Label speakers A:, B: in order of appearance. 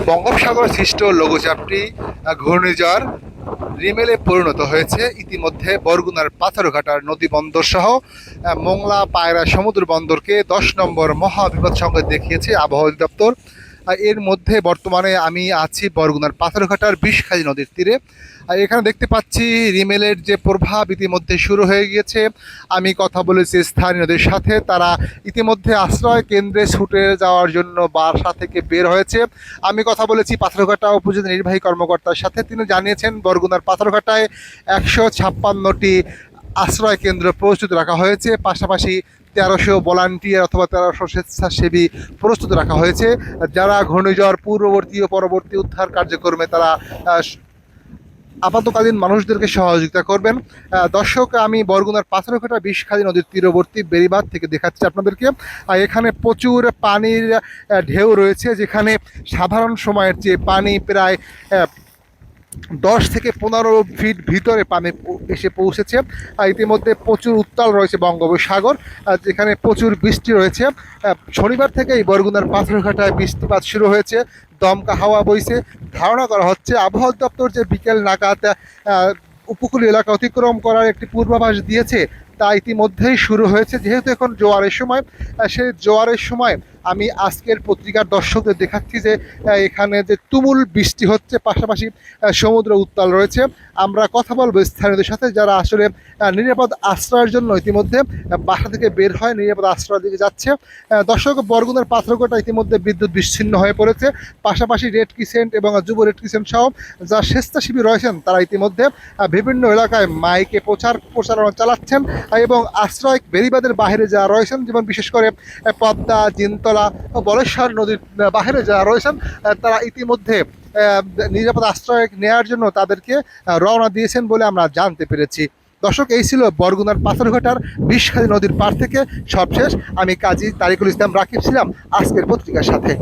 A: বঙ্গোপসাগর সৃষ্ট লঘুচাপটি ঘূর্ণিঝড় রিমেলে পরিণত হয়েছে। ইতিমধ্যে বরগুনার পাথরঘাটার নদী বন্দর সহ মোংলা পায়রা সমুদ্র বন্দরকে 10 নম্বর মহাবিপদ সংকেত দেখিয়েছে আবহাওয়া অধিদপ্তর। এর মধ্যে বর্তমানে আমি আছি বরগুনার পাথরঘাটার বিষখালী নদীর তীরে। এখানে দেখতে পাচ্ছি রিমেলের যে প্রভাব ইতিমধ্যে শুরু হয়ে গিয়েছে। আমি কথা বলেছি স্থানীয়দের সাথে, তারা ইতিমধ্যে আশ্রয় কেন্দ্রে ছুটে যাওয়ার জন্য বাসা থেকে বের হয়েছে। আমি কথা বলেছি পাথরঘাটা উপজেলা নির্বাহী কর্মকর্তার সাথে, তিনি জানিয়েছেন বরগুনার পাথরঘাটায় 156টি আশ্রয় কেন্দ্র প্রস্তুত রাখা হয়েছে, পাশাপাশি 1300 ভলান্টিয়ার অথবা 1300 স্বেচ্ছাসেবী প্রস্তুত রাখা হয়েছে, যারা ঘূর্ণিঝড় পূর্ববর্তী ও পরবর্তী উদ্ধার কার্যক্রমে তারা আপাতকালীন মানুষদেরকে সহযোগিতা করবেন। দর্শক, আমি বরগুনার পাথরঘাটা বিষখালী নদীর তীরবর্তী বেড়িবাঁধ থেকে দেখাচ্ছি আপনাদেরকে। এখানে প্রচুর পানির ঢেউ রয়েছে, যেখানে সাধারণ সময়ের চেয়ে পানি প্রায় 10 থেকে 15 ফিট ভিতরে পানি এসে পৌঁছেছে। ইতিমধ্যে প্রচুর উত্তাল রয়েছে বঙ্গোপসাগর, যেখানে প্রচুর বৃষ্টি রয়েছে। শনিবার থেকেই বরগুনার পাথরঘাটায় বৃষ্টিপাত শুরু হয়েছে, দমকা হাওয়া বইছে। ধারণা করা হচ্ছে আবহাওয়া দপ্তর যে বিকেল নাগাদ উপকূলীয় এলাকা অতিক্রম করার একটি পূর্বাভাস দিয়েছে, তা ইতিমধ্যেই শুরু হয়েছে। যেহেতু এখন জোয়ারের সময়, সেই জোয়ারের সময় আমি আজকের পত্রিকার দর্শকদের দেখাচ্ছি যে এখানে যে তুমুল বৃষ্টি হচ্ছে, পাশাপাশি সমুদ্র উত্তাল রয়েছে। আমরা কথা বলবো স্থানীয়দের সাথে, যারা আসলে নিরাপদ আশ্রয়ের জন্য ইতিমধ্যে বাসা থেকে বের হয়, নিরাপদ আশ্রয়ের দিকে যাচ্ছে। দর্শক, বরগুনার পাথরঘাটা ইতিমধ্যে বিদ্যুৎ বিচ্ছিন্ন হয়ে পড়েছে। পাশাপাশি রেড ক্রিসেন্ট এবং যুব রেড ক্রিসেন্ট সহ যা স্বেচ্ছাসেবী রয়েছেন, তারা ইতিমধ্যে বিভিন্ন এলাকায় মাইকে প্রচারণা চালাচ্ছেন এবং আশ্রয় বেড়িবাঁধের বাইরে যারা রয়েছেন, যেমন বিশেষ করে পদ্মা, জিনতলা ও বলেশ্বর নদীর বাইরে যারা রয়েছেন, তারা ইতিমধ্যে নিরাপদ আশ্রয় নেওয়ার জন্য তাদেরকে রওনা দিয়েছেন বলে আমরা জানতে পেরেছি। দর্শক, এই ছিল বরগুনার পাথরঘাটার বিষখালী নদীর পাড় থেকে সবশেষ। আমি কাজী তারিকুল ইসলাম রাকিব ছিলাম আজকের পত্রিকার সাথে।